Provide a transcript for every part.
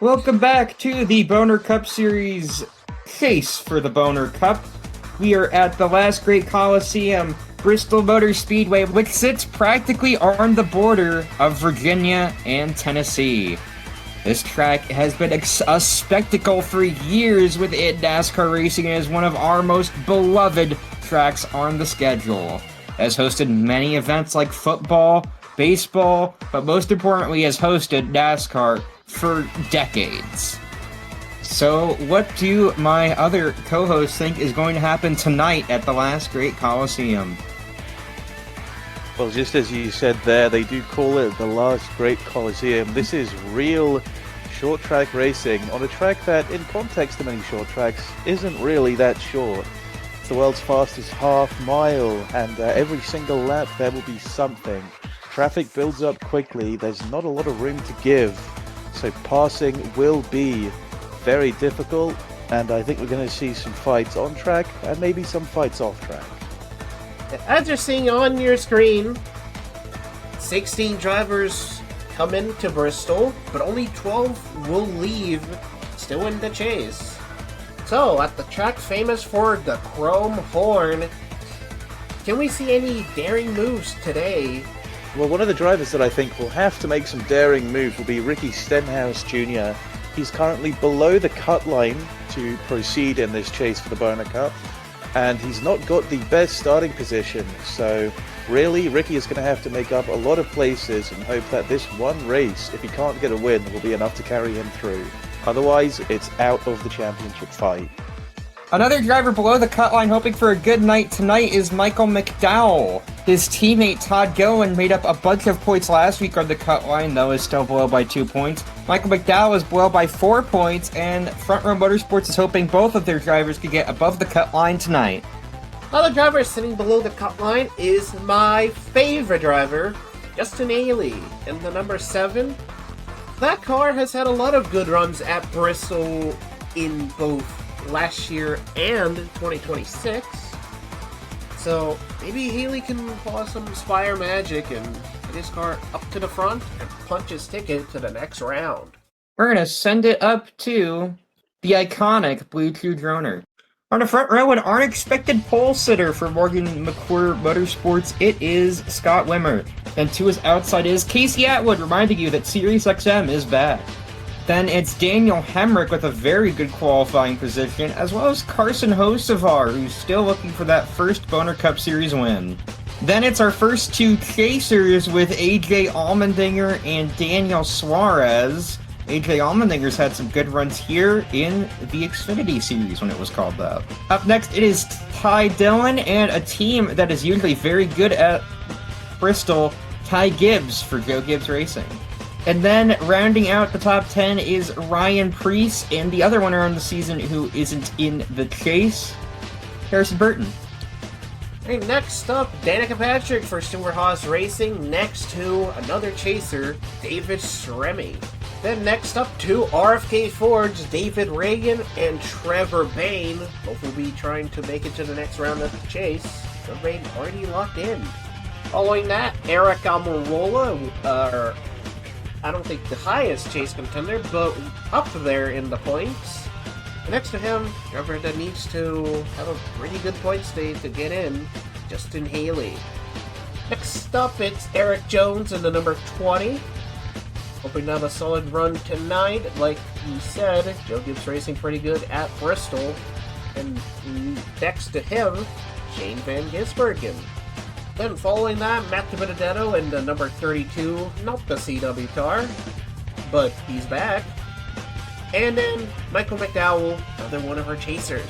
Welcome back to the Boner Cup Series chase for the Boner Cup. We are at the last great coliseum, Bristol Motor Speedway, which sits practically on the border of Virginia and Tennessee. This track has been a spectacle for years within NASCAR racing and is one of our most beloved tracks on the schedule. It has hosted many events like football, baseball, but most importantly has hosted NASCAR for decades. So what do my other co-hosts think is going to happen tonight at the last great Coliseum? Well, just as you said there, they do call it the last great Coliseum. This is real short track racing on a track that, in context to many short tracks, isn't really that short. It's the world's fastest half mile, and every single lap there will be something. Traffic builds up quickly, there's not a lot of room to give, so passing will be very difficult, and I think we're going to see some fights on track and maybe some fights off track. As you're seeing on your screen, 16 drivers come into Bristol, but only 12 will leave, still in the chase. So, at the track famous for the Chrome Horn, can we see any daring moves today? Well, one of the drivers that I think will have to make some daring moves will be Ricky Stenhouse Jr. He's currently below the cut line to proceed in this chase for the Boner Cup, and he's not got the best starting position, so really Ricky is going to have to make up a lot of places and hope that this one race, if he can't get a win, will be enough to carry him through. Otherwise, it's out of the championship fight. Another driver below the cut line hoping for a good night tonight is Michael McDowell. His teammate Todd Gillen made up a bunch of points last week on the cut line, though is still below by 2 points. Michael McDowell is below by 4 points, and Front Row Motorsports is hoping both of their drivers could get above the cut line tonight. Other driver sitting below the cut line is my favorite driver, Justin Haley, in the number 7. That car has had a lot of good runs at Bristol in both last year and 2026. So maybe Haley can pull out some Spire magic and get his car up to the front and punch his ticket to the next round. We're going to send it up to the iconic Blue True Droner. On the front row, an unexpected pole sitter for Morgan McWhirter Motorsports, it is Scott Wimmer. And to his outside is Casey Atwood, reminding you that SiriusXM is back. Then it's Daniel Hemrick with a very good qualifying position, as well as Carson Hocevar, who's still looking for that first Boner Cup Series win. Then it's our first two chasers with AJ Allmendinger and Daniel Suarez. AJ Allmendinger's had some good runs here in the Xfinity Series when it was called that. Up next, it is Ty Dillon and a team that is usually very good at Bristol, Ty Gibbs for Joe Gibbs Racing. And then rounding out the top 10 is Ryan Preece and the other winner on the season who isn't in the chase, Harrison Burton. Hey, next up, Danica Patrick for Stewart Haas Racing, next to another chaser, David Sremi. Then next up, two RFK Fords, David Reagan and Trevor Bain. Both will be trying to make it to the next round of the chase. Trevor Bain already locked in. Following that, Eric Almirola, I don't think the highest chase contender, but up there in the points. Next to him, driver that needs to have a pretty good points day to get in, Justin Haley. Next up, it's Eric Jones in the number 20. Hoping to have a solid run tonight. Like you said, Joe Gibbs Racing pretty good at Bristol. And next to him, Shane Van Gisbergen. Then following that, Matt Benedetto in the number 32, not the CW car, but he's back. And then Michael McDowell, another one of our chasers.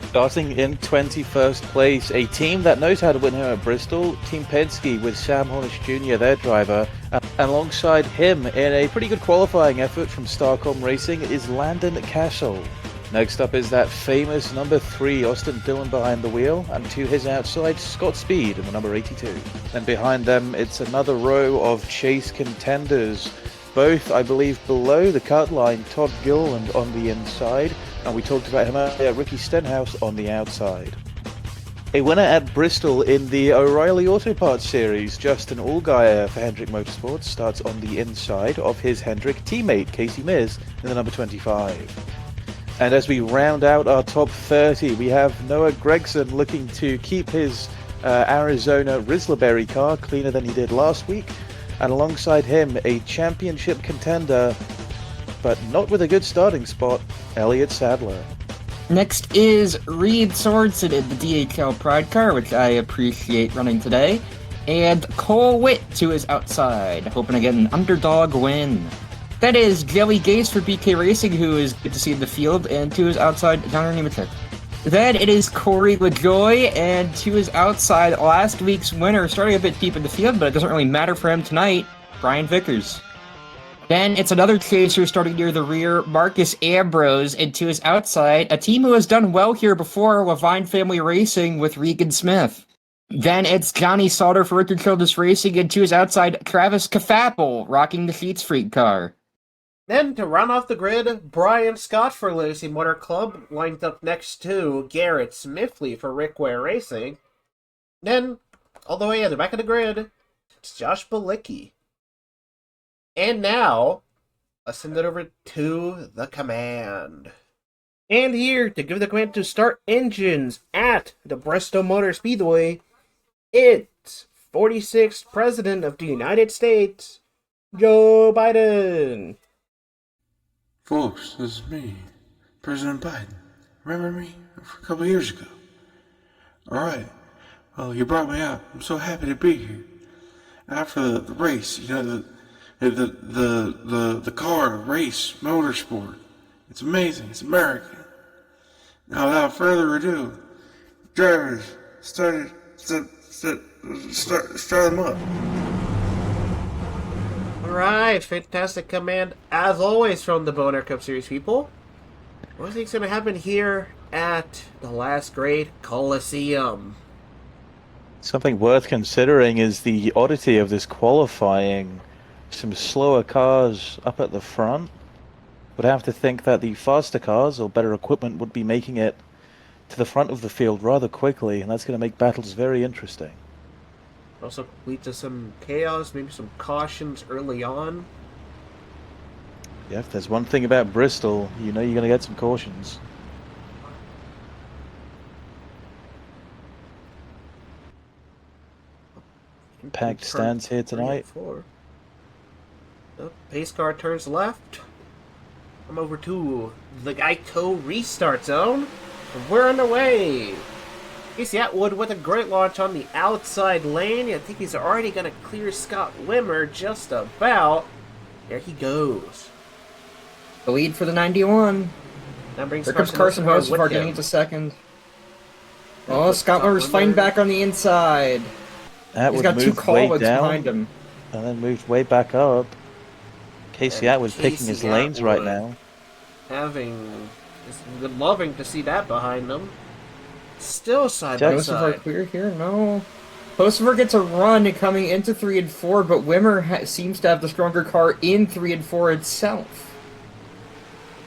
Starting in 21st place, a team that knows how to win here at Bristol, Team Penske with Sam Hornish Jr., their driver. And alongside him, in a pretty good qualifying effort from Starcom Racing, is Landon Castle. Next up is that famous number 3, Austin Dillon behind the wheel, and to his outside, Scott Speed in the number 82. And behind them, it's another row of chase contenders. Both, I believe, below the cut line, Todd Gilland on the inside, and we talked about him earlier, Ricky Stenhouse on the outside. A winner at Bristol in the O'Reilly Auto Parts Series, Justin Allgaier for Hendrick Motorsports starts on the inside of his Hendrick teammate, Casey Mears, in the number 25. And as we round out our top 30, we have Noah Gregson looking to keep his Arizona Rizzlerberry car cleaner than he did last week. And alongside him, a championship contender, but not with a good starting spot, Elliott Sadler. Next is Reed Sorensen in the DHL Pride car, which I appreciate running today. And Cole Witt to his outside, hoping to get an underdog win. That is Jelly Gase for BK Racing, who is good to see in the field, and to his outside, Connor Nemechek. Then it is Corey LaJoy, and to his outside, last week's winner, starting a bit deep in the field, but it doesn't really matter for him tonight, Brian Vickers. Then it's another chaser starting near the rear, Marcus Ambrose, and to his outside, a team who has done well here before, Levine Family Racing with Regan Smith. Then it's Johnny Sauter for Richard Childress Racing, and to his outside, Travis Kafapel, rocking the Sheets Freak car. Then, to run off the grid, Brian Scott for Legacy Motor Club, lined up next to Garrett Smithley for Rick Ware Racing. Then, all the way at the back of the grid, it's Josh Balicki. And now, let's send it over to the command. And here, to give the command to start engines at the Bristol Motor Speedway, it's 46th President of the United States, Joe Biden. Folks, this is me, President Biden. Remember me from a couple years ago? Alright, well, you brought me out. I'm so happy to be here. After the race, you know, the car race, motorsport. It's amazing. It's American. Now, without further ado, drivers, start them up. Alright, fantastic command, as always, from the Boner Cup Series people. What do you think's going to happen here at the last great Coliseum? Something worth considering is the oddity of this qualifying. Some slower cars up at the front. Would have to think that the faster cars or better equipment would be making it to the front of the field rather quickly, and that's going to make battles very interesting. Also lead to some chaos, maybe some cautions early on. Yeah, if there's one thing about Bristol, you know you're going to get some cautions. Packed stands here tonight. The pace car turns left. I'm over to the Geico restart zone. We're underway. Casey Atwood with a great launch on the outside lane. I think he's already going to clear Scott Wimmer just about. There he goes. The lead for the 91. That brings Here comes Carson Hocevar getting into second. Oh, Scott Wimmer's fighting back on the inside. He's got two Colwoods behind him. And then moved way back up. Casey Atwood's picking his lanes right now. Loving to see that behind him. Still side by side. Hocevar clear here? No. Hocevar gets a run coming into 3 and 4, but Wimmer seems to have the stronger car in 3 and 4 itself.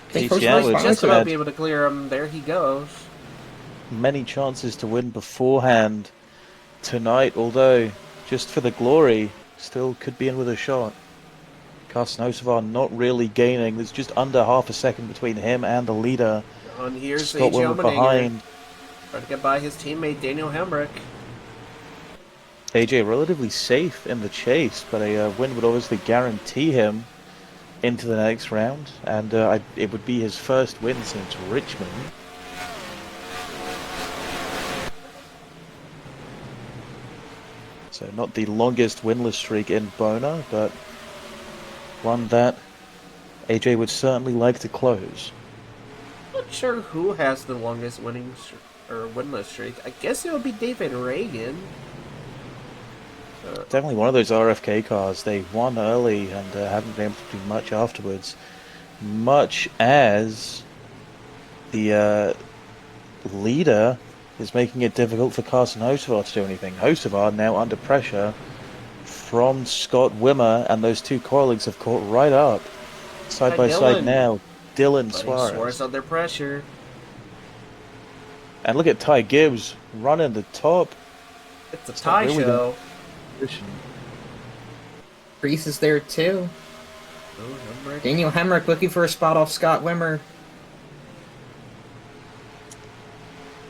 Casey Atwood's just about be able to clear him. There he goes. Many chances to win beforehand tonight, although just for the glory, still could be in with a shot. Carson Hocevar not really gaining. There's just under half a second between him and the leader. And here's Scott Wimmer behind. Trying to get by his teammate Daniel Hemrick. AJ relatively safe in the chase, but a win would obviously guarantee him into the next round, and it would be his first win since Richmond. So not the longest winless streak in Boner, but one that AJ would certainly like to close. Not sure who has the longest winless streak. I guess it would be David Reagan. Definitely one of those RFK cars. They won early and haven't been able to do much afterwards. Much as the leader is making it difficult for Carson Hocevar to do anything. Hocevar now under pressure from Scott Wimmer, and those two colleagues have caught right up. Side by side now, Dylan Suarez. Suarez under pressure. And look at Ty Gibbs running the top. It's a It's tie not really show. Priest is there too. Oh, Hemrick. Daniel Hemrick looking for a spot off Scott Wimmer.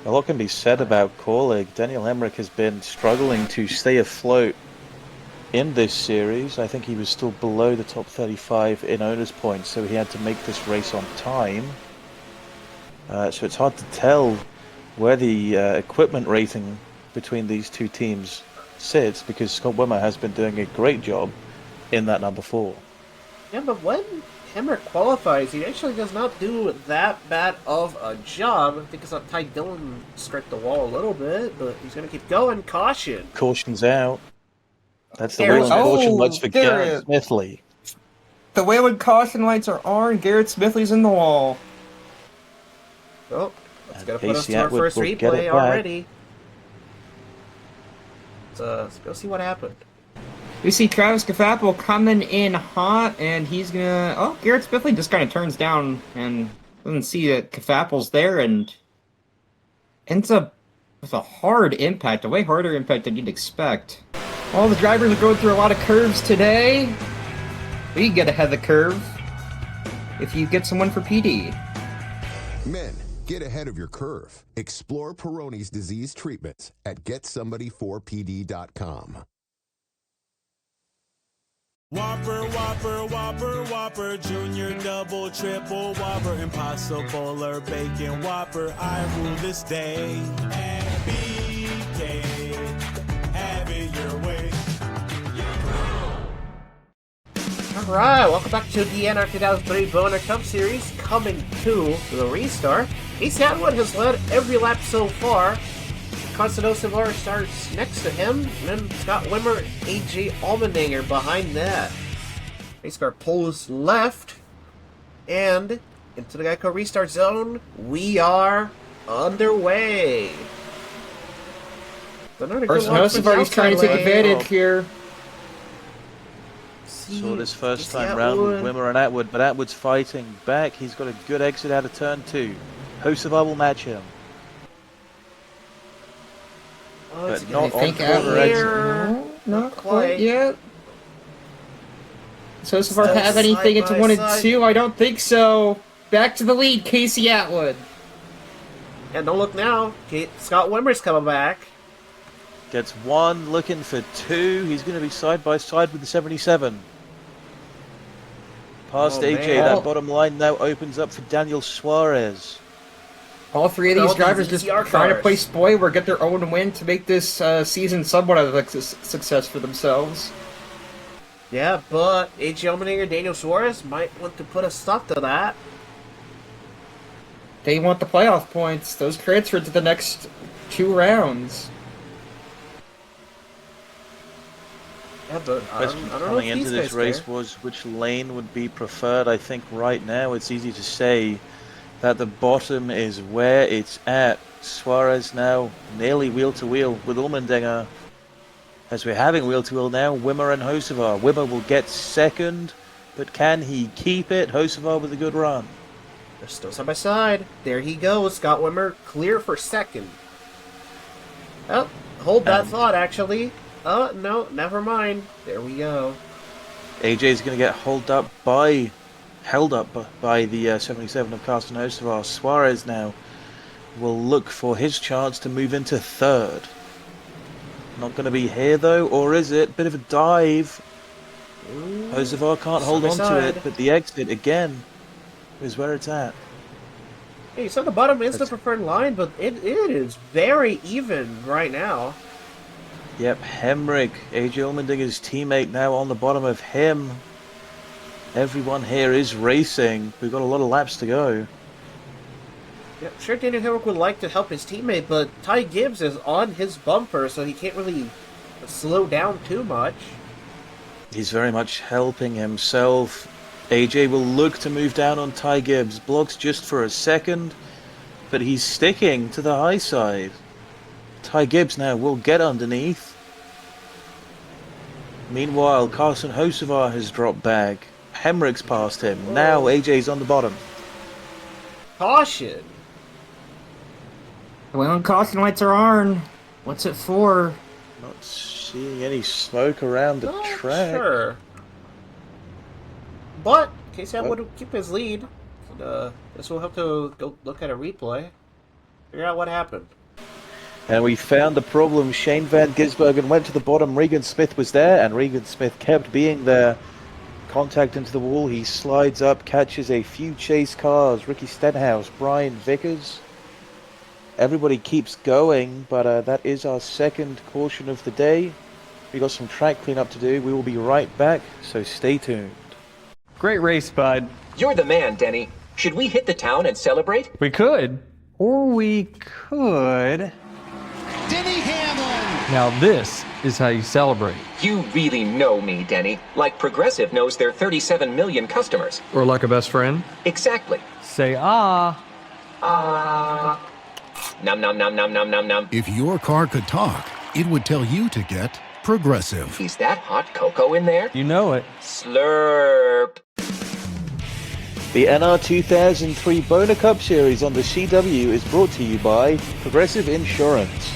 A lot can be said about Corlig. Daniel Hemrick has been struggling to stay afloat in this series. I think he was still below the top 35 in owner's points, so he had to make this race on time. So it's hard to tell where the equipment rating between these two teams sits, because Scott Wimmer has been doing a great job in that number 4. Yeah, but when Hemrick qualifies, he actually does not do that bad of a job. I think it's not Ty Dillon struck the wall a little bit, but he's going to keep going. Caution. Caution's out. That's the There wheel it and is. caution lights for there Garrett it is. Smithley. The Waywood caution lights are on. Garrett Smithley's in the wall. Oh, that's And going to put us Casey to our Atwood first will get replay it back. already. Let's go see what happened. We see Travis Kafapel coming in hot, and he's gonna... Oh, Garrett Smithley just kind of turns down and doesn't see that Kafapel's there, and ends up with a hard impact, a way harder impact than you'd expect. All the drivers are going through a lot of curves today. We get ahead of the curve if you get someone for PD. Men, get ahead of your curve. Explore Peyronie's disease treatments at GetSomebody4PD.com. Whopper, Whopper, Whopper, Whopper, Junior, Double, Triple, Whopper, Impossible or Bacon Whopper, I rule this day. And BK, have it your way. Alright, welcome back to the NR2003 Boner Cup Series, coming to the restart. Casey Atwood has led every lap so far. Constantino Silva starts next to him, and then Scott Wimmer, AJ Allmendinger behind that. Race car pulls left, and into the Geico restart zone, we are underway. Carson Hocevar's trying to take advantage here. Saw this first time round with Wimmer and Atwood, but Atwood's fighting back. He's got a good exit out of turn 2. Hocevar will match him. But not on think corner out exit. here. No, not quite. quite yet. Does Hocevar So have anything side into by 1 and side. 2? I don't think so. Back to the lead, Casey Atwood. And don't look now, Scott Wimmer's coming back. Gets 1, looking for 2. He's going to be side by side with the 77. Past Oh, AJ, man. that bottom line now opens up for Daniel Suarez. All 3 of All these these drivers just ECR trying to cars. play spoiler, get their own win to make this season somewhat of a success for themselves. Yeah, but AJ Allmendinger, Daniel Suarez might want to put a stop to that. They want the playoff points. Those transfer to the next 2 rounds. Yeah, but I Question don't know coming if into these this guys race care. was which lane would be preferred. I think right now it's easy to say that the bottom is where it's at. Suarez now nearly wheel to wheel with Allmendinger. As we're having wheel to wheel now, Wimmer and Hocevar. Wimmer will get second, but can he keep it? Hocevar with a good run. They're still side by side. There he goes. Scott Wimmer clear for second. Oh, hold that thought, actually. Oh, no, never mind. There we go. AJ is going to get held up by the 77 of Carsten Hocevar. Suarez now will look for his chance to move into third. Not going to be here though, or is it? Bit of a dive. Hocevar can't hold on to side. it, but the exit again is where it's at. Hey, so the bottom is the preferred line, but it is very even right now. Yep, Hemrick, AJ Allmendinger's teammate now on the bottom of him. Everyone here is racing. We've got a lot of laps to go. Yeah, sure, Daniel Hemrick would like to help his teammate, but Ty Gibbs is on his bumper, so he can't really slow down too much. He's very much helping himself. AJ will look to move down on Ty Gibbs. Blocks just for a second, but he's sticking to the high side. Ty Gibbs now will get underneath. Meanwhile, Carson Hocevar has dropped back. Hemrick's past him. Now AJ's on the bottom. Caution! Well, caution lights are on. What's it for? Not seeing any smoke around the Not track. sure. But Casey would keep his lead. Guess we'll have to go look at a replay, figure out what happened. And we found the problem. Shane Van Gisbergen went to the bottom. Regan Smith was there, and Regan Smith kept being there. Contact into the wall. He slides up, catches a few chase cars. Ricky Stenhouse, Brian Vickers. Everybody keeps going, but that is our second caution of the day. We got some track cleanup to do. We will be right back, so stay tuned. Great race, bud. You're the man, Denny. Should we hit the town and celebrate? We could. Or we could... Denny Hamlin! Now this is how you celebrate. You really know me, Denny. Like Progressive knows their 37 million customers. Or like a best friend. Exactly. Say ah. Num num num num num num num. If your car could talk, it would tell you to get Progressive. Is that hot cocoa in there? You know it. Slurp. The NR2003 Boner Cup Series on the CW is brought to you by Progressive Insurance.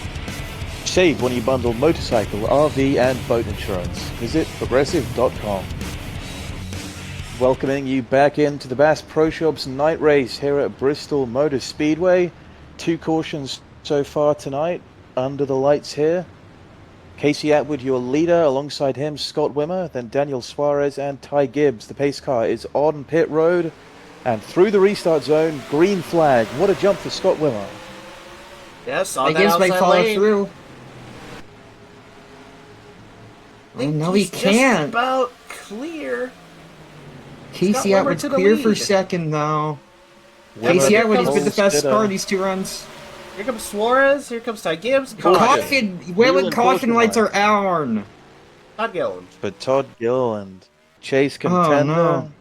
Save when you bundle motorcycle, RV, and boat insurance. Visit progressive.com. Welcoming you back into the Bass Pro Shops night race here at Bristol Motor Speedway. 2 cautions so far tonight under the lights here. Casey Atwood, your leader, alongside him Scott Wimmer, then Daniel Suarez and Ty Gibbs. The pace car is on pit road and through the restart zone. Green flag. What a jump for Scott Wimmer. Yes, on I that guess may outside follow lane. through. I think no, he he's can't. Just about clear. Casey Wimmer Atwood's to the clear for lead. second, though. Wimmer Casey Atwood has been the holds fastest good, car in these 2 runs. Here comes Suarez. Here comes Ty Gibbs. Caution! Wayland caution lights are on. Todd Gillen. But Todd Gilliland, chase contender. no.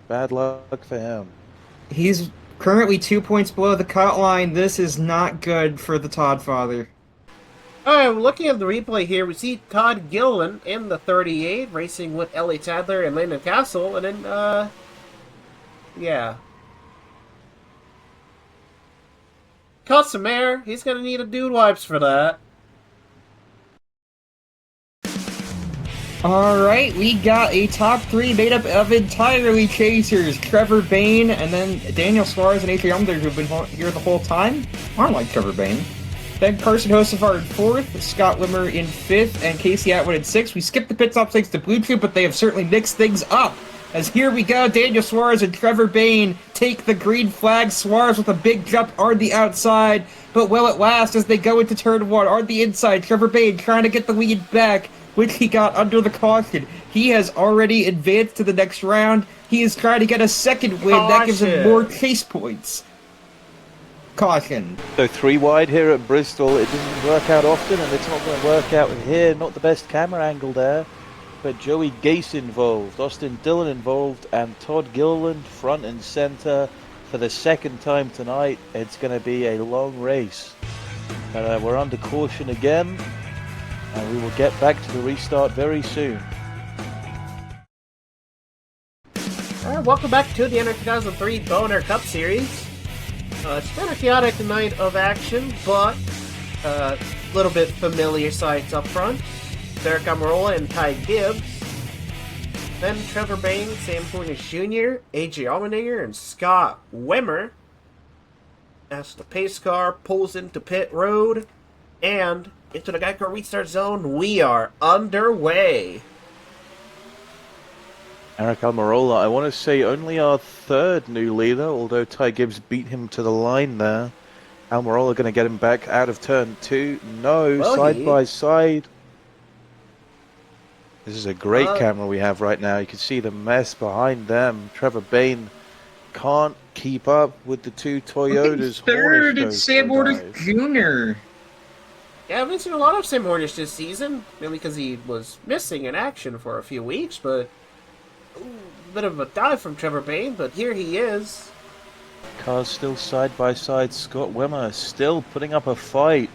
Bad luck for him. He's currently 2 points below the cut line. This is not good for the Todd father. Alright, looking at the replay here, we see Todd Gillen in the 38, racing with Ellie Tadler and Landon Castle, and then, yeah. Caught some air. He's gonna need a dude wipes for that. Alright, we got a top 3 made up of entirely chasers. Trevor Bain, and then Daniel Suarez and Adrian Umder, who've been here the whole time. I like Trevor Bain. Then Carson Hocevar in 4th, Scott Wimmer in 5th, and Casey Atwood in 6th. We skipped the pit stop thanks to Blue Troop, but they have certainly mixed things up. As here we go, Daniel Suarez and Trevor Bain take the green flag. Suarez with a big jump on the outside, but will it last as they go into turn 1 on the inside? Trevor Bain trying to get the lead back, which he got under the caution. He has already advanced to the next round. He is trying to get a second win. That gives him more chase points. Caution. So 3 wide here at Bristol. It doesn't work out often, and it's not going to work out here. Not the best camera angle there. But Joey Gase involved, Austin Dillon involved, and Todd Gilliland front and center for the second time tonight. It's going to be a long race. But we're under caution again, and we will get back to the restart very soon. Alright, welcome back to the NR2003 Boner Cup Series. It's been a chaotic night of action, but a little bit familiar sights up front. Derek Amarola and Ty Gibbs. Then Trevor Bain, Sam Hornish Jr., AJ Allmendinger, and Scott Wimmer. As the pace car pulls into pit road and into the Geico restart zone, we are underway. Eric Almirola, I want to say only our 3rd new leader, although Ty Gibbs beat him to the line there. Almirola going to get him back out of turn 2. No, Well, side by side. This is a great Uh, camera we have right now. You can see the mess behind them. Trevor Bain can't keep up with the 2 Toyotas. Third, Hornish it's goes Sam for a Hornish dive. Jr. Yeah, I haven't seen a lot of Sam Hornish this season, mainly because he was missing in action for a few weeks, but a bit of a dive from Trevor Bain, but here he is. Cars still side by side. Scott Wimmer still putting up a fight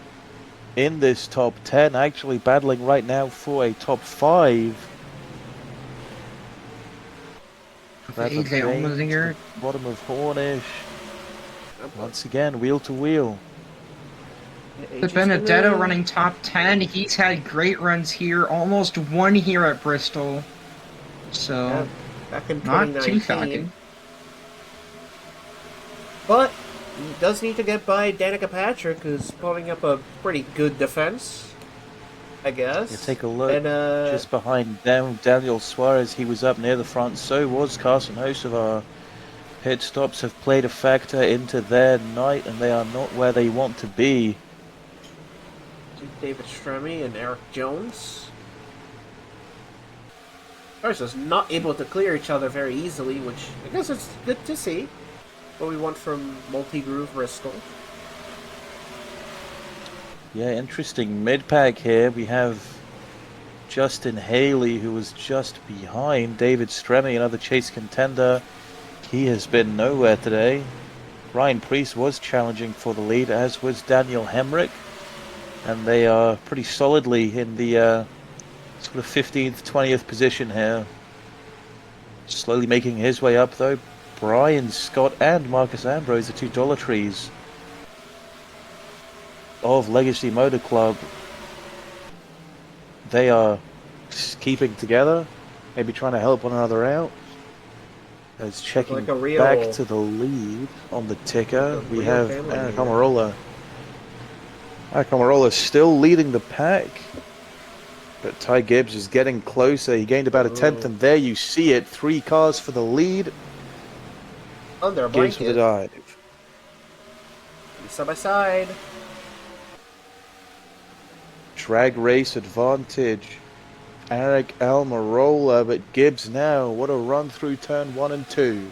in this top 10, actually battling right now for a top 5. Trevor AJ Bain to Allmendinger. the bottom of Hornish. Once again, wheel to wheel. The Benedetto running top 10. He's had great runs here, almost won here at Bristol. So, back in not 2019. too shocking. But he does need to get by Danica Patrick, who's putting up a pretty good defense, I guess. You take a look And, just behind them, Daniel Suarez. He was up near the front. So was Carson Hocevar. Pit stops have played a factor into their night, and they are not where they want to be. David Stremme and Eric Jones. Cars is not able to clear each other very easily, which I guess it's good to see. What we want from Multi-Groove Bristol. Yeah, interesting mid-pack here. We have Justin Haley, who was just behind David Stremme, another chase contender. He has been nowhere today. Ryan Preece was challenging for the lead, as was Daniel Hemrick. And they are pretty solidly in the sort of 15th, 20th position here. Slowly making his way up, though, Brian Scott and Marcus Ambrose, the two Dollar Trees of Legacy Motor Club. They are just keeping together, maybe trying to help one another out. As checking like a real, back to the lead on the ticker, we have Aaron Comarola. Comarola still leading the pack, but Ty Gibbs is getting closer. He gained about a tenth, and there you see it. 3 cars for the lead. Under a Gibbs for the dive. Side by side. Drag race advantage. Eric Almirola, but Gibbs now. What a run through turn 1 and 2.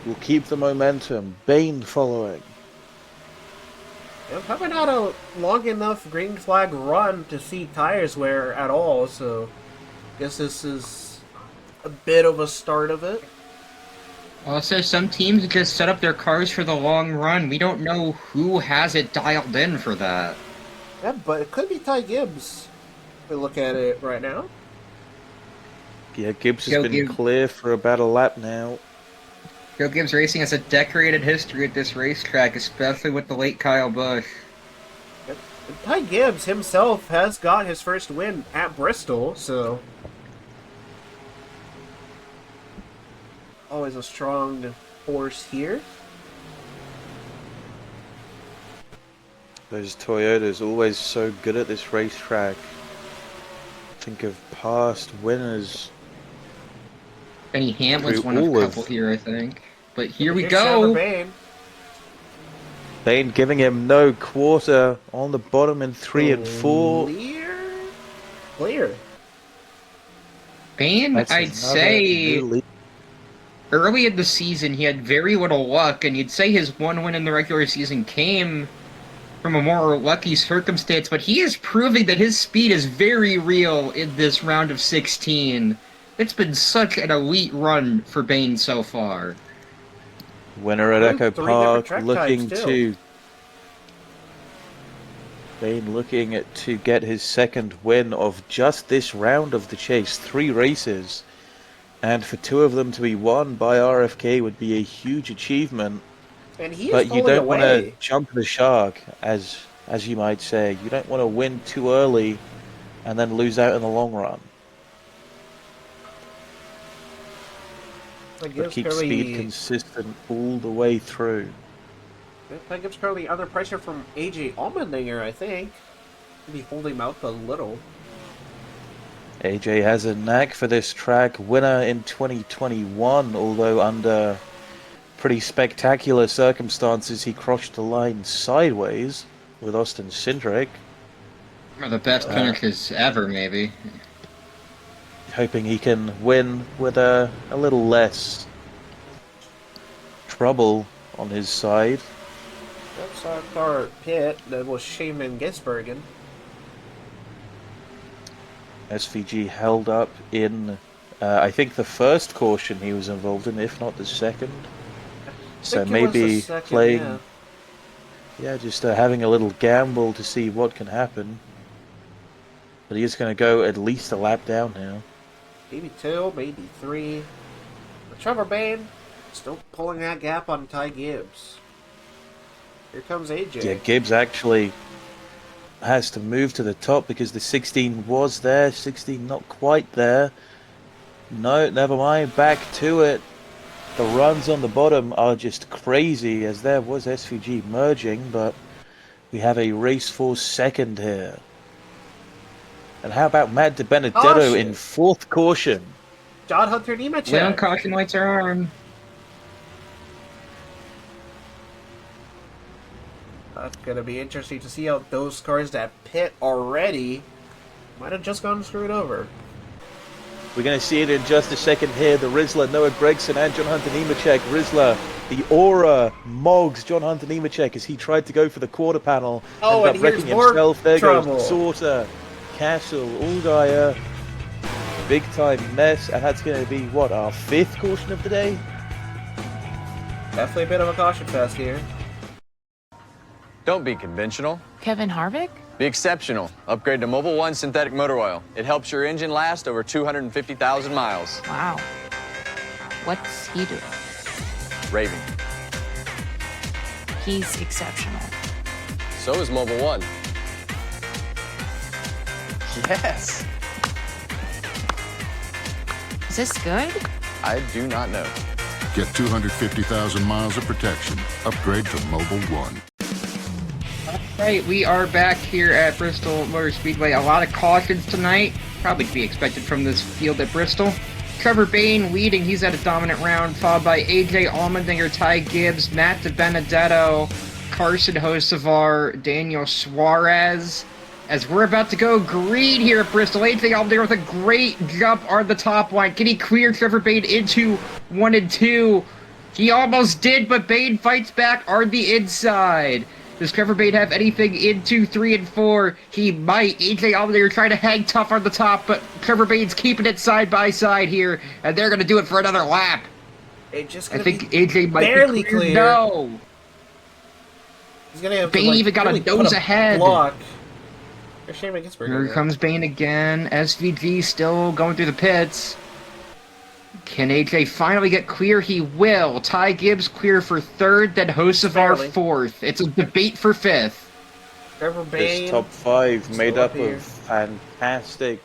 Will keep the momentum. Bain following. Probably not a long enough green flag run to see tires wear at all, so I guess this is a bit of a start of it. Also, some teams just set up their cars for the long run. We don't know who has it dialed in for that. Yeah, but it could be Ty Gibbs if we look at it right now. Yeah, Gibbs has been clear for about a lap now. Joe Gibbs Racing has a decorated history at this racetrack, especially with the late Kyle Busch. And Ty Gibbs himself has got his first win at Bristol, so always a strong force here. Those Toyotas always so good at this racetrack. Think of past winners. Benny Hamlin's one of a couple here, I think. But here we go. Bain giving him no quarter on the bottom in 3 and 4. Clear. Bain, I'd say, early in the season he had very little luck, and you'd say his one win in the regular season came from a more lucky circumstance, but he is proving that his speed is very real in this round of 16. It's been such an elite run for Bain so far. Winner at Echo Park, looking to Bain looking to get his second win of just this round of the chase. 3 races, and for 2 of them to be won by RFK would be a huge achievement. And he is but you don't want to jump the shark, as you might say. You don't want to win too early and then lose out in the long run. But keep speed consistent all the way through. That gives currently under pressure from AJ Allmendinger, I think. Maybe holding him out a little. AJ has a knack for this track. Winner in 2021, although under pretty spectacular circumstances, he crossed the line sideways with Austin Cindric. One of the best finishes ever, maybe. Hoping he can win with a little less trouble on his side. That's our car pit. That was Shaman Gisbergen. SVG held up in, I think, the first caution he was involved in, if not the second. So maybe playing, just having a little gamble to see what can happen. But he is going to go at least a lap down now. Maybe 2, maybe 3. But Trevor Bain still pulling that gap on Ty Gibbs. Here comes AJ. Yeah, Gibbs actually has to move to the top because the 16 was there. 16 not quite there. No, never mind. Back to it. The runs on the bottom are just crazy as there was SVG merging, but we have a race for second here. And how about Matt DiBenedetto in fourth caution? John Hunter Nemechek. Leon caution lights are on. That's going to be interesting to see how those cars that pit already might have just gotten screwed over. We're going to see it in just a second here. The Rizzler, Noah Gregson, and John Hunter Nemechek. Rizzler, the Aura, Moggs, John Hunter Nemechek as he tried to go for the quarter panel. Oh, ended up wrecking himself. There trouble. goes Sorter, Castle, Allgaier. Big time mess. And that's going to be, what, our fifth caution of the day? Definitely a bit of a caution fest here. Don't be conventional. Kevin Harvick? Be exceptional. Upgrade to Mobil 1 synthetic motor oil. It helps your engine last over 250,000 miles. Wow. What's he doing? Raving. He's exceptional. So is Mobil 1. Yes. Is this good? I do not know. Get 250,000 miles of protection. Upgrade to Mobil 1. Right, we are back here at Bristol Motor Speedway. A lot of cautions tonight, probably to be expected from this field at Bristol. Trevor Bayne leading, he's had a dominant round, followed by AJ Allmendinger, Ty Gibbs, Matt DiBenedetto, Carson Hocevar, Daniel Suarez. As we're about to go green here at Bristol, AJ Allmendinger with a great jump on the top line. Can he clear Trevor Bayne into 1 and 2? He almost did, but Bayne fights back on the inside. Does Trevor Bayne have anything into 3 and 4? He might. AJ Allmendinger trying to hang tough on the top, but Trevor Bayne's keeping it side by side here, and they're going to do it for another lap. It's just I gonna think be AJ might barely be clear. clear. No. He's gonna have Bayne to, like, even got really a nose put ahead. Block. Shame Here comes Bayne again. SVG still going through the pits. Can AJ finally get clear? He will. Ty Gibbs clear for third, then Hocevar fourth. It's a debate for fifth. Trevor Bayne. This top five made up here. of fantastic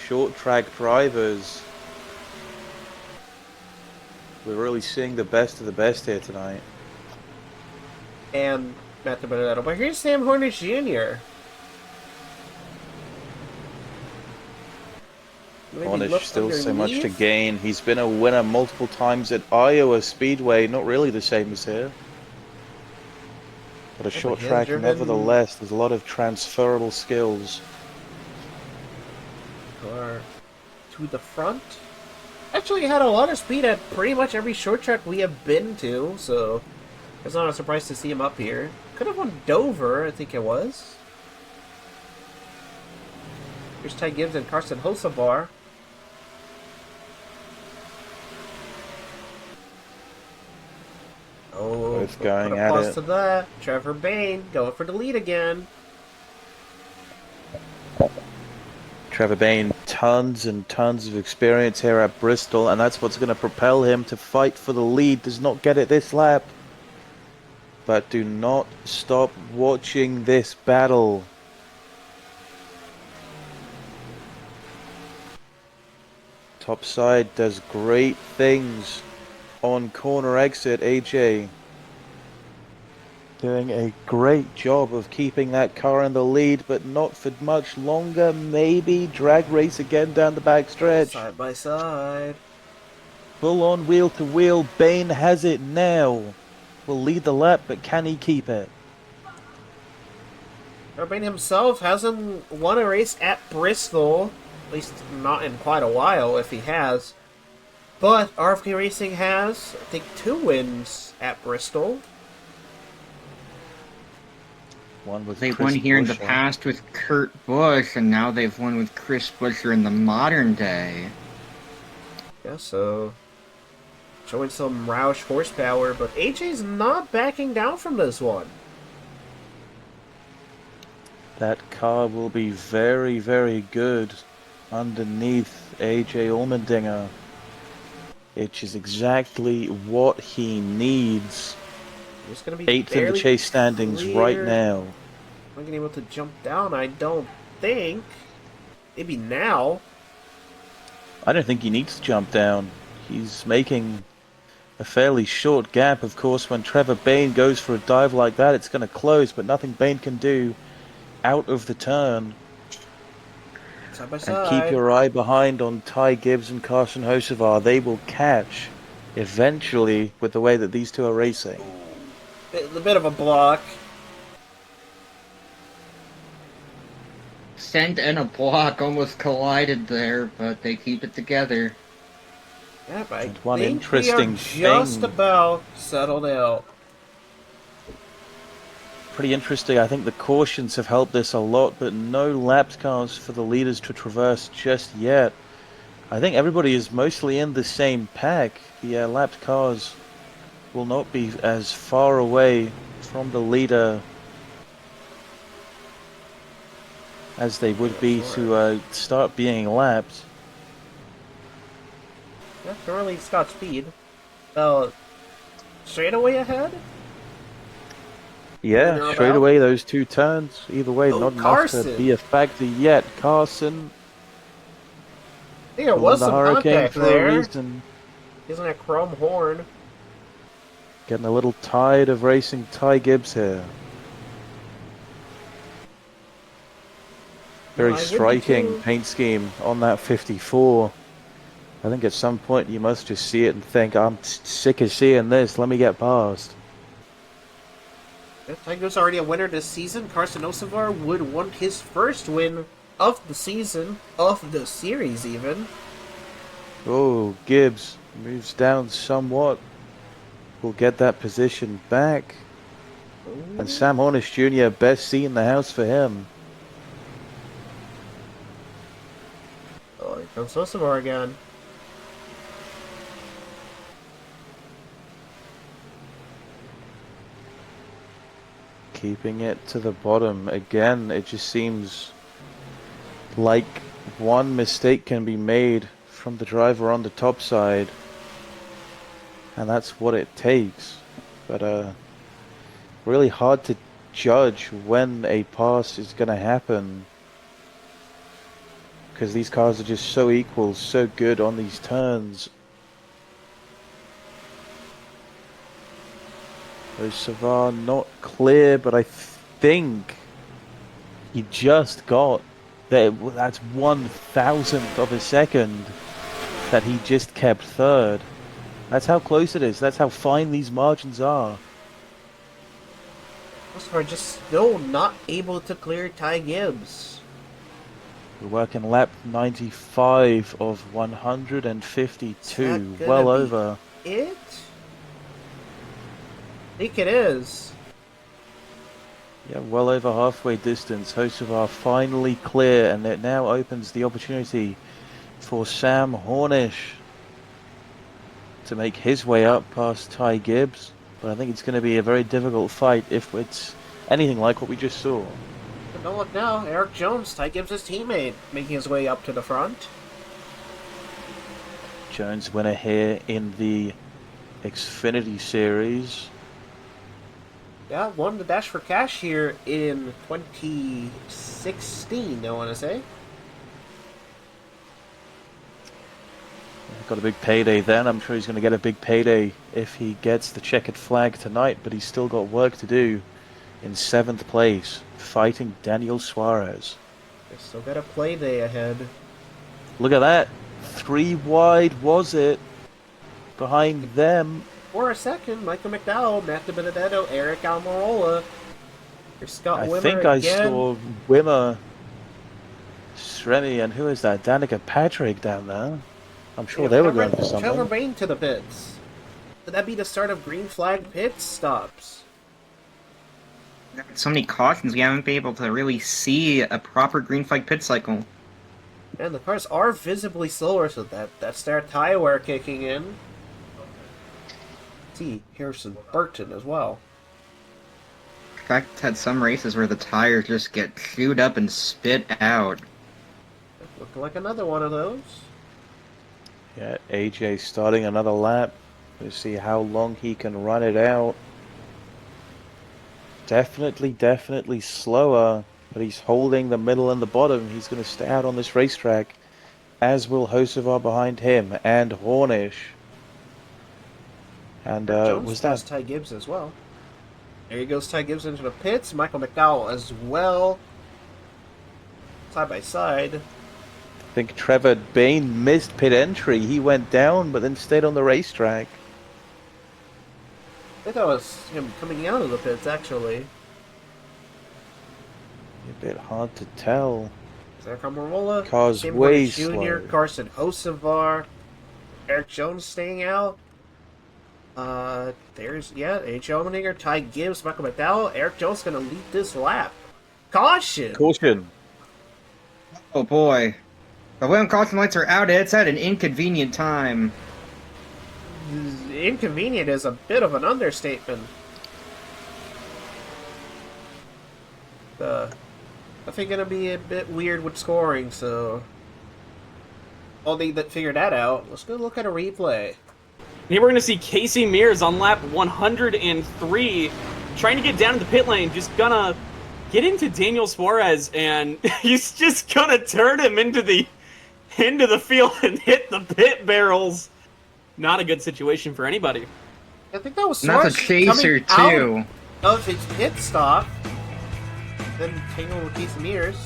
short track drivers. We're really seeing the best of the best here tonight. And Matt DiBenedetto. But here's Sam Horner Jr. Hornish still so much to gain. He's been a winner multiple times at Iowa Speedway. Not really the same as here. But a short track, nevertheless, there's a lot of transferable skills. Or to the front. Actually, he had a lot of speed at pretty much every short track we have been to, so it's not a surprise to see him up here. Could have won Dover, I think it was. Here's Ty Gibbs and Carson Hocevar. Oh, both going put a at pause it. to that. Trevor Bayne going for the lead again. Trevor Bayne, tons and tons of experience here at Bristol, and that's what's going to propel him to fight for the lead. Does not get it this lap. But do not stop watching this battle. Topside does great things on corner exit. AJ doing a great job of keeping that car in the lead, but not for much longer. Maybe drag race again down the back stretch. Side by side. Full on wheel to wheel. Bayne has it now. Will lead the lap, but can he keep it? Trevor Bayne himself hasn't won a race at Bristol. At least not in quite a while, if he has. But RFK Racing has, I think, 2 wins at Bristol. One with They Chris won here in the Buescher. past with Kurt Busch, and now they've won with Chris Buescher in the modern day. Yeah, so showing some Roush horsepower, but AJ's not backing down from this one. That car will be very, very good underneath AJ Allmendinger. Which is exactly what he needs It's gonna be 8th in the barely chase standings right clear. now. Not gonna be able to jump down, I don't think. Maybe now. I don't think he needs to jump down. He's making a fairly short gap. Of course, when Trevor Bayne goes for a dive like that, it's going to close, but nothing Bayne can do out of the turn. Side by And side. keep your eye behind on Ty Gibbs and Carson Hocevar. They will catch eventually with the way that these two are racing. A bit of a block. Sent and a block almost collided there, but they keep it together. Yeah, but I And one think interesting we are just thing- about settled out. Pretty interesting. I think the cautions have helped this a lot, but no lapped cars for the leaders to traverse just yet. I think everybody is mostly in the same pack. The lapped cars will not be as far away from the leader as they would be to start being lapped. Yeah, currently it's got speed. Straight away ahead? Yeah, They're straight about- away those two turns. Either way, Oh, not enough Carson. to be a factor yet. Carson, I think there pulling was the some hurricane contact for there. a reason. Isn't a chrome horn? Getting a little tired of racing Ty Gibbs here. Very I would be striking too. paint scheme on that 54. I think at some point you must just see it and think, I'm sick of seeing this, let me get past. If Tiger's already a winner this season, Carson Hocevar would want his first win of the season, of the series even. Oh, Gibbs moves down somewhat. Will get that position back. And Sam Hornish Jr., best seat in the house for him. Oh, here comes Hocevar again. Keeping it to the bottom. Again, it just seems like one mistake can be made from the driver on the top side. And that's what it takes. But really hard to judge when a pass is going to happen. Because these cars are just so equal, so good on these turns. Hocevar not clear, but I think he just got there. That's 1,000th of a second that he just kept third. That's how close it is. That's how fine these margins are. Hocevar just still not able to clear Ty Gibbs. We're working lap 95 of 152. Is that Well gonna be over. It? I think it is. Yeah, well over halfway distance. Hocevar finally clear, and it now opens the opportunity for Sam Hornish to make his way up past Ty Gibbs. But I think it's going to be a very difficult fight if it's anything like what we just saw. But don't look now, Eric Jones, Ty Gibbs' teammate, making his way up to the front. Jones winner here in the Xfinity Series. Yeah, won the Dash for Cash here in 2016, I want to say. Got a big payday then. I'm sure he's going to get a big payday if he gets the checkered flag tonight, but he's still got work to do in 7th place, fighting Daniel Suarez. They still got a play day ahead. Look at that. 3 wide was it? Behind them. For a second, Michael McDowell, Matthew Benedetto, Eric Almirola. Here's Scott Wimmer I think I again. saw Wimmer, Sremi, and who is that? Danica Patrick down there. I'm sure they were going for Trevor something. Bayne to the pits. Could that be the start of green flag pit stops? So many cautions, we haven't been able to really see a proper green flag pit cycle. And the cars are visibly slower, so that's their tire wear kicking in. See Harrison Burton as well. In fact, had some races where the tires just get chewed up and spit out. Looking like another one of those. Yeah, AJ starting another lap. Let's see how long he can run it out. Definitely slower, but he's holding the middle and the bottom. He's going to stay out on this racetrack, as will Hocevar behind him, and Hornish. And Jones was plus that... Ty Gibbs as well. There he goes, Ty Gibbs into the pits. Michael McDowell as well. Side by side. I think Trevor Bain missed pit entry. He went down, but then stayed on the racetrack. I think that was him coming out of the pits, actually. A bit hard to tell. Zach Amarola, Car's Tim way Horner Jr., slow. Carson Hocevar, Eric Jones staying out. There's, H. Allmendinger, Ty Gibbs, Michael McDowell. Eric Jones going to lead this lap. Caution! Caution. Oh boy. But when caution lights are out, it's at an inconvenient time. Inconvenient is a bit of an understatement. I think it'll be a bit weird with scoring, so I'll need to figure that out. Let's go look at a replay. Here we're going to see Casey Mears on lap 103 trying to get down to the pit lane, just gonna get into Daniel Suarez, and he's just gonna turn him into the field and hit the pit barrels. Not a good situation for anybody. I think that was Suarez That's a chaser too. Of his pit stop. Then tangle with Casey Mears.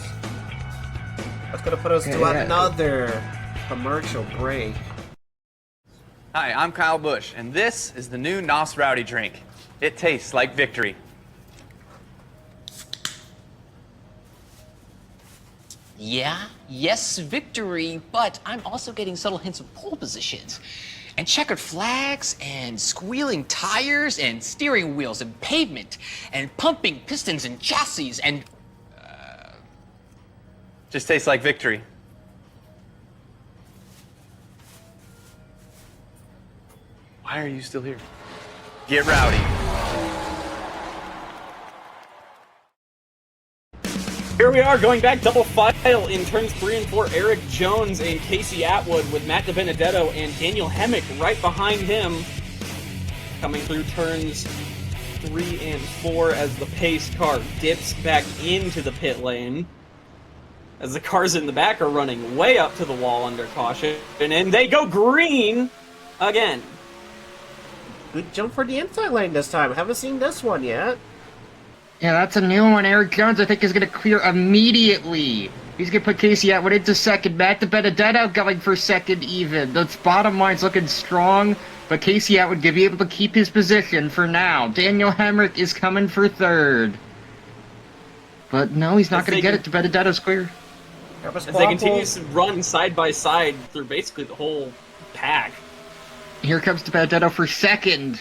That's gonna put us to another commercial break. Hi, I'm Kyle Busch, and this is the new Nos Rowdy drink. It tastes like victory. Yes, victory, but I'm also getting subtle hints of pole positions. And checkered flags, and squealing tires, and steering wheels, and pavement, and pumping pistons and chassis, and... Just tastes like victory. Why are you still here? Get rowdy. Here we are, going back double file in turns 3 and 4. Eric Jones and Casey Atwood with Matt DiBenedetto and Daniel Hemmick right behind him. Coming through turns 3 and 4 as the pace car dips back into the pit lane. As the cars in the back are running way up to the wall under caution. And they go green again. Good jump for the inside lane this time. Haven't seen this one yet. Yeah, that's a new one. Eric Jones, I think, is going to clear immediately. He's going to put Casey Atwood into second. Matt DiBenedetto going for second even. The bottom line's looking strong, but Casey Atwood going to be able to keep his position for now. Daniel Hemrick is coming for third. But no, he's not going to get it. DiBenedetto's clear. As they continue to run side by side through basically the whole pack. Here comes DiBenedetto for second.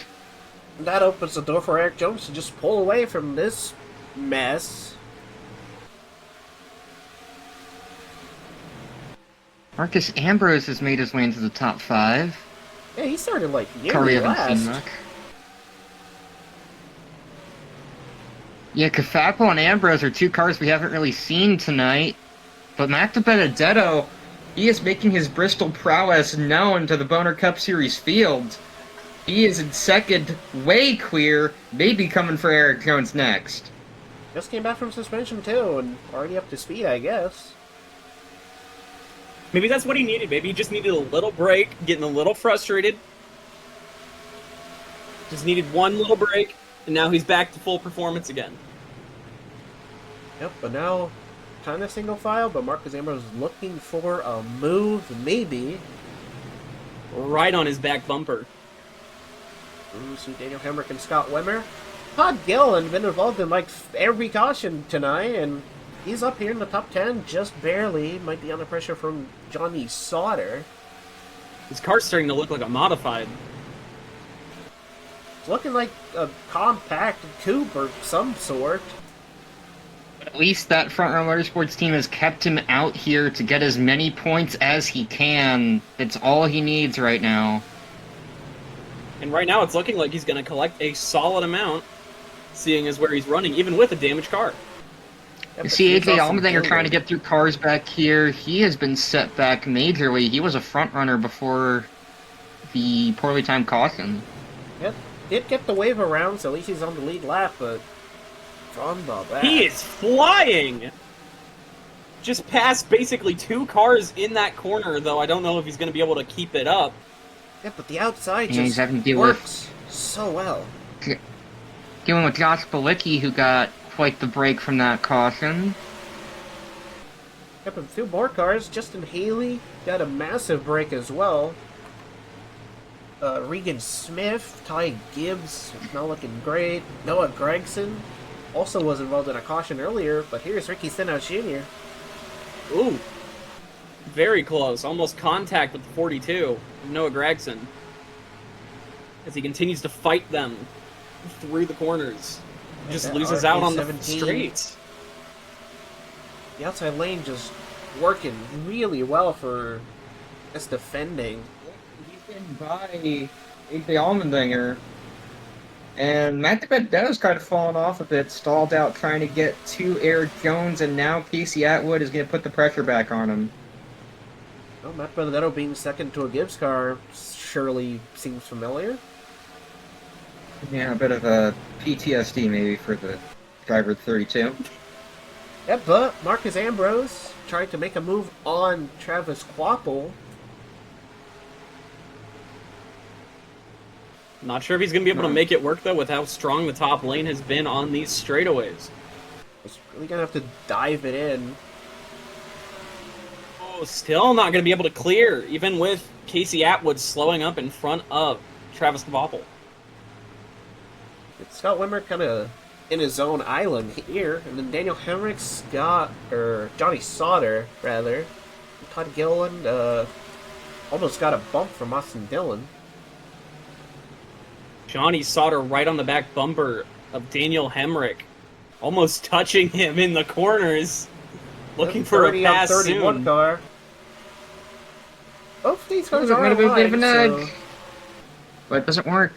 That opens the door for Eric Jones to just pull away from this mess. Marcus Ambrose has made his way into the top 5. Yeah, he started like Curry nearly haven't seen last. much. Yeah, Cafapel and Ambrose are two cars we haven't really seen tonight. But Matt DiBenedetto, he is making his Bristol prowess known to the Boner Cup Series field. He is in second, way clear, maybe coming for Eric Jones next. Just came back from suspension too, and already up to speed, I guess. Maybe that's what he needed. Maybe he just needed a little break, getting a little frustrated. Just needed one little break, and now he's back to full performance again. Yep, but now kind of single file, but Marcus Ambrose is looking for a move, maybe. Right on his back bumper. Ooh, see Daniel Hemrick and Scott Wimmer. Todd Gillen been involved in like every caution tonight, and he's up here in the top 10, just barely. Might be under pressure from Johnny Sauter. His car's starting to look like a modified. It's looking like a compact coupe or some sort. At least that Front Row Motorsports team has kept him out here to get as many points as he can. It's all he needs right now. And right now it's looking like he's going to collect a solid amount, seeing as where he's running, even with a damaged car. You see AJ Allmendinger trying to get through cars back here. He has been set back majorly. He was a front runner before the poorly timed caution. Yep, did get the wave around, so at least he's on the lead lap, but from the back. He is flying! Just past basically 2 cars in that corner, though I don't know if he's going to be able to keep it up. Yeah, but the outside Yeah, he's just having to deal works so well. Dealing with Josh Balicki, who got quite the break from that caution. Yep, and 2 more cars. Justin Haley got a massive break as well. Regan Smith, Ty Gibbs, not looking great. Noah Gregson also was involved in a caution earlier, but here's Ricky Stenhouse Jr. Ooh. Very close. Almost contact with the 42. Noah Gregson. As he continues to fight them through the corners. Just loses out on the straights. The outside lane just working really well for this defending. He's getting by AJ Allmendinger. And Matt DiBenedetto's kind of fallen off a bit, stalled out trying to get to Eric Jones, and now Casey Atwood is going to put the pressure back on him. Well, Matt Benedetto being second to a Gibbs car surely seems familiar. Yeah, a bit of a PTSD maybe for the driver at 32. Yeah, but Marcus Ambrose tried to make a move on Travis Quapple. Not sure if he's going to be able to make it work, though, with how strong the top lane has been on these straightaways. He's really going to have to dive it in. Oh, still not going to be able to clear, even with Casey Atwood slowing up in front of Travis Kvapil. It's Scott Wimmer kind of in his own island here, and then Daniel Hemrick, Johnny Sauter, rather. Todd Gilliland almost got a bump from Austin Dillon. Johnny Sauter right on the back bumper of Daniel Hemrick, almost touching him in the corners, looking for a pass 31 soon. Car. Both these cars are a bit of a aligned, nudge, so... but it doesn't work.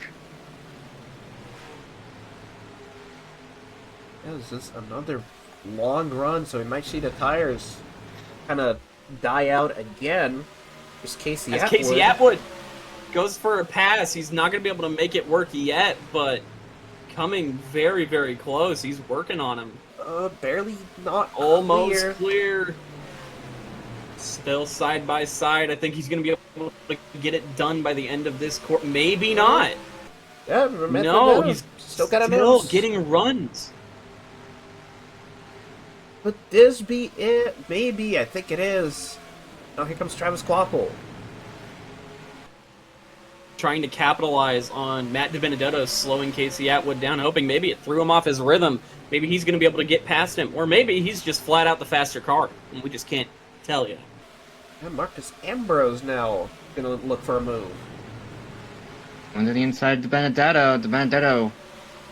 Yeah, this is another long run, so we might see the tires kind of die out again. There's Casey Atwood. Casey Atwood goes for a pass. He's not going to be able to make it work yet, but coming very, very close. He's working on him. Barely not almost clear. Still side by side. I think he's going to be able to get it done by the end of this court. Maybe not. Yeah, no, he's still got still getting runs. Would this be it? Maybe. I think it is. Now here comes Travis Kvapil. Trying to capitalize on Matt DiBenedetto slowing Casey Atwood down, hoping maybe it threw him off his rhythm. Maybe he's going to be able to get past him, or maybe he's just flat out the faster car, and we just can't tell you. And Marcus Ambrose now going to look for a move. Under the inside, DiBenedetto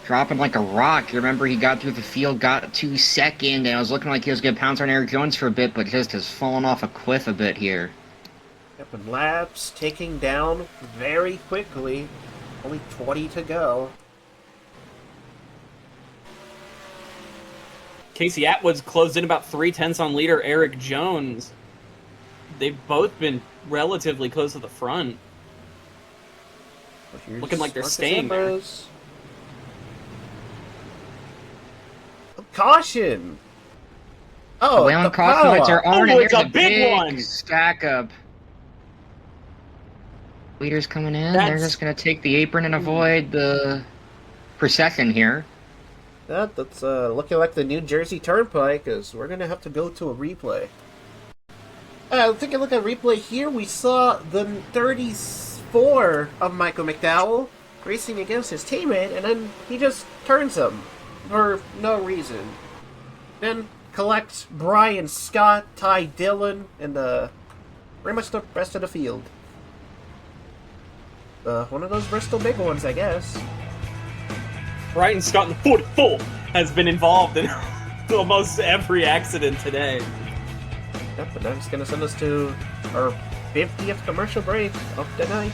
dropping like a rock. You remember he got through the field, got to second, and it was looking like he was going to pounce on Eric Jones for a bit, but just has fallen off a cliff a bit here. Yep, and laps taking down very quickly. Only 20 to go. Casey Atwood's closed in about 3/10 on leader Eric Jones. They've both been relatively close to the front. Well, looking like they're Marcus staying Ambrose. There. Caution! Oh, the Whalen caution lights are on, and it's here's a a big one! Stack up. Leaders coming in. They're just going to take the apron and avoid the procession here. That's looking like the New Jersey Turnpike, because we're going to have to go to a replay. Take a look at replay here. We saw the 34 of Michael McDowell racing against his teammate, and then he just turns him for no reason. Then collects Brian Scott, Ty Dillon, and pretty much the rest of the field. One of those Bristol big ones, I guess. Brian Scott in the 44 has been involved in almost every accident today. Yep, but that's going to send us to our 50th commercial break of the night.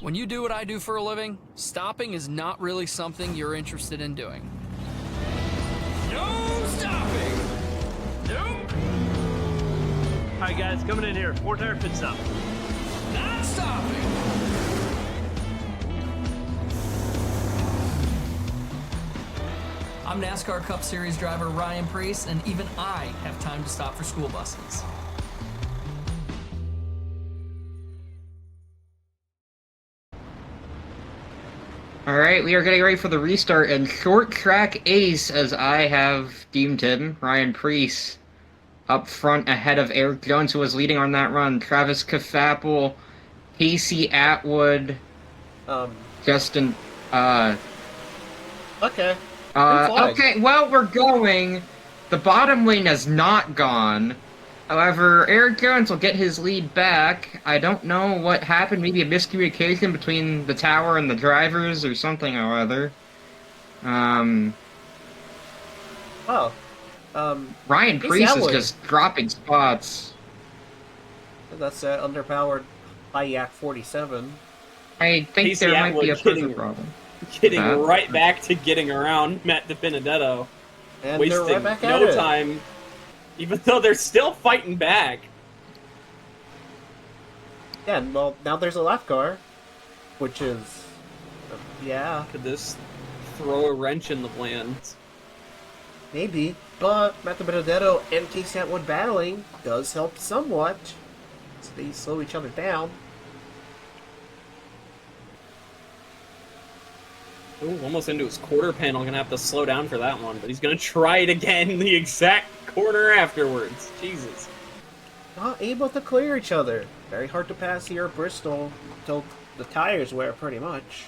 When you do what I do for a living, stopping is not really something you're interested in doing. No stopping! Nope! Alright guys, coming in here. 4-tire pit stop. Not stopping! I'm NASCAR Cup Series driver Ryan Preece, and even I have time to stop for school buses. Alright, we are getting ready for the restart, and short track ace, as I have deemed him, Ryan Preece, up front ahead of Eric Jones, who was leading on that run. Travis Kafapel, Casey Atwood, Justin, Okay. okay, well, we're going. The bottom lane has not gone. However, Eric Jones will get his lead back. I don't know what happened. Maybe a miscommunication between the tower and the drivers or something or other. Ryan Preece is just dropping spots. That's underpowered IAC 47. I think Casey there Atwood might be a further problem. Getting right back to getting around Matt DiBenedetto. And wasting they're right back at no it. time, even though they're still fighting back. Yeah, and, well, now there's a lap car, which is... yeah. Could this throw a wrench in the plans? Maybe, but Matt DiBenedetto and Casey Atwood battling does help somewhat. So they slow each other down. Ooh, almost into his quarter panel. Gonna have to slow down for that one, but he's gonna try it again the exact corner afterwards. Jesus. Not able to clear each other. Very hard to pass here at Bristol until the tires wear, pretty much.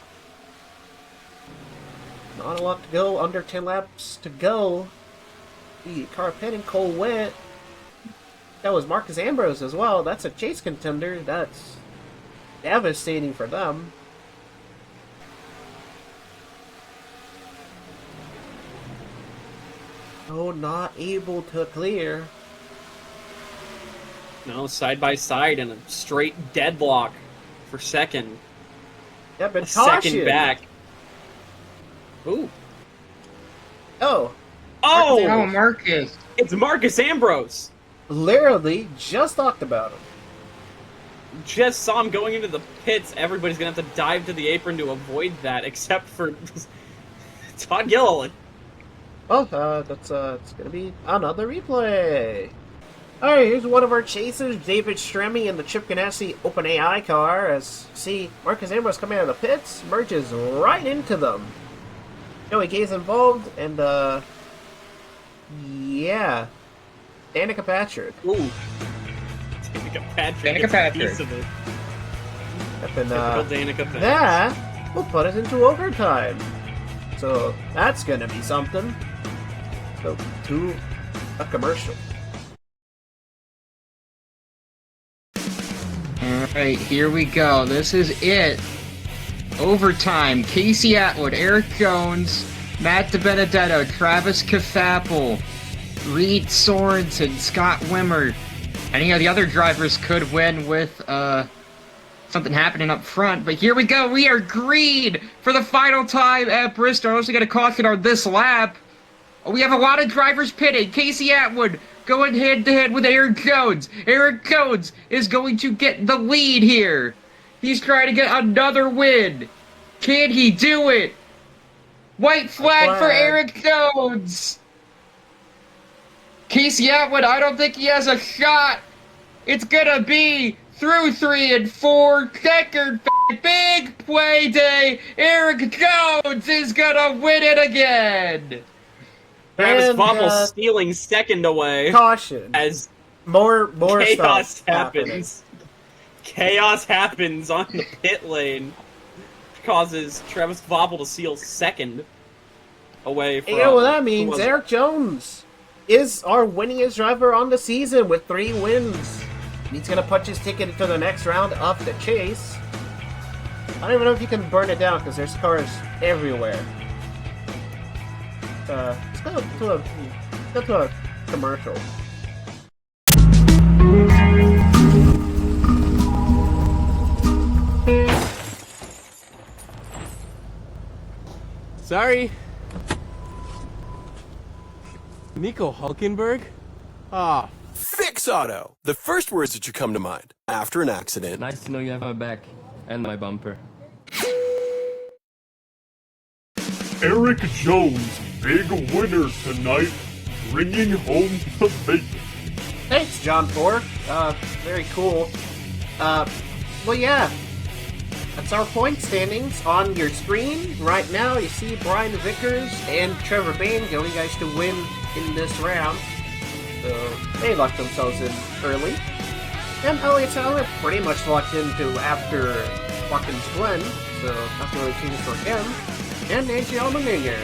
Not a lot to go. Under 10 laps to go. The car pitting, Cole went. That was Marcus Ambrose as well. That's a chase contender. That's devastating for them. Oh, not able to clear. No, side by side and a straight deadlock for second. Yeah, but second back. Ooh. Oh. Oh! Marcus. It's Marcus Ambrose. Literally just talked about him. Just saw him going into the pits. Everybody's going to have to dive to the apron to avoid that, except for Todd Gilliland. Well, it's gonna be another replay. Alright, here's one of our chasers, David Stremme in the Chip Ganassi Open AI car. As see, Marcus Ambrose coming out of the pits, merges right into them. Joey Gay's involved, and yeah, Danica Patrick. Ooh, Danica Patrick. Danica Patrick. Piece of it. And Danica Patrick. that will put us into overtime. So that's gonna be something. So to a commercial. Alright, here we go. This is it. Overtime. Casey Atwood, Eric Jones, Matt DiBenedetto, Travis Kafapel, Reed Sorensen, Scott Wimmer. Any of the other drivers could win with something happening up front, but here we go. We are green for the final time at Bristol. I'm also going to caution on this lap. We have a lot of drivers pitting. Casey Atwood going head-to-head with Eric Jones. Eric Jones is going to get the lead here. He's trying to get another win. Can he do it? White flag for Eric Jones. Casey Atwood, I don't think he has a shot. It's gonna be through 3 and 4. Checkered big play day. Eric Jones is gonna win it again. Travis And, Vommel stealing second away. Caution. As more chaos stuff happens. Chaos happens on the pit lane. Causes Travis Vommel to seal second away from... You know what that means? Eric Jones is our winningest driver on the season with 3 wins. He's going to punch his ticket into the next round of the chase. I don't even know if you can burn it down because there's cars everywhere. Let's go to a commercial. Sorry. Nico Hulkenberg? Ah. Fix Auto. The first words that should come to mind after an accident. Nice to know you have my back and my bumper. Eric Jones, big winner tonight, bringing home the bacon. Thanks, John Ford. Very cool. Well, yeah. That's our point standings on your screen. Right now, you see Brian Vickers and Trevor Bain, the only guys to win in this round. So, they locked themselves in early. And Elliot Tyler pretty much locked into after Watkins Glen, so nothing really changed for him. And AJ Allmendinger.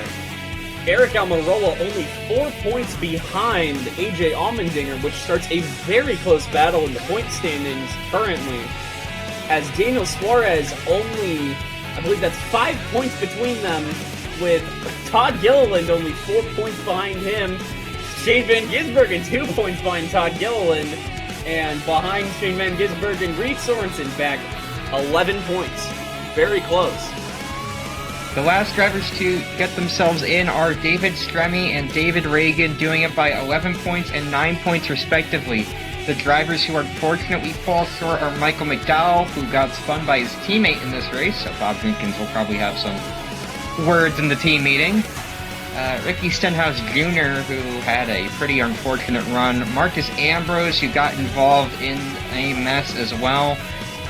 Eric Almirola only 4 points behind AJ Allmendinger, which starts a very close battle in the point standings currently. As Daniel Suarez only, I believe that's 5 points between them, with Todd Gilliland only 4 points behind him. Shane Van Gisbergen 2 points behind Todd Gilliland, and behind Shane Van Gisbergen, Reed Sorensen back 11 points. Very close. The last drivers to get themselves in are David Stremme and David Reagan, doing it by 11 points and 9 points respectively. The drivers who unfortunately fall short are Michael McDowell, who got spun by his teammate in this race, so Bob Jenkins will probably have some words in the team meeting. Ricky Stenhouse Jr., who had a pretty unfortunate run. Marcus Ambrose, who got involved in a mess as well.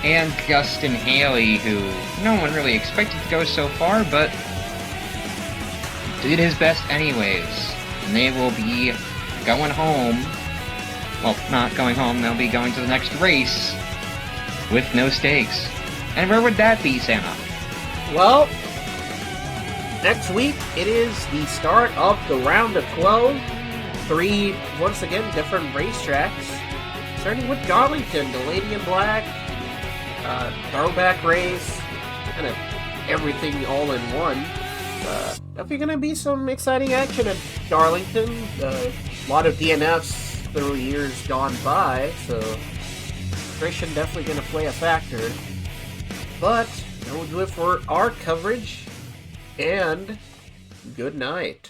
And Justin Haley, who no one really expected to go so far, but did his best anyways. And they will be going home. Well, not going home, they'll be going to the next race with no stakes. And where would that be, Santa? Well, next week it is the start of the round of 12. 3, once again, different racetracks. Starting with Darlington, the Lady in Black, throwback race, kind of everything all in one. Definitely going to be some exciting action at Darlington. A lot of DNFs through years gone by, so frustration definitely going to play a factor. But that will do it for our coverage, and good night.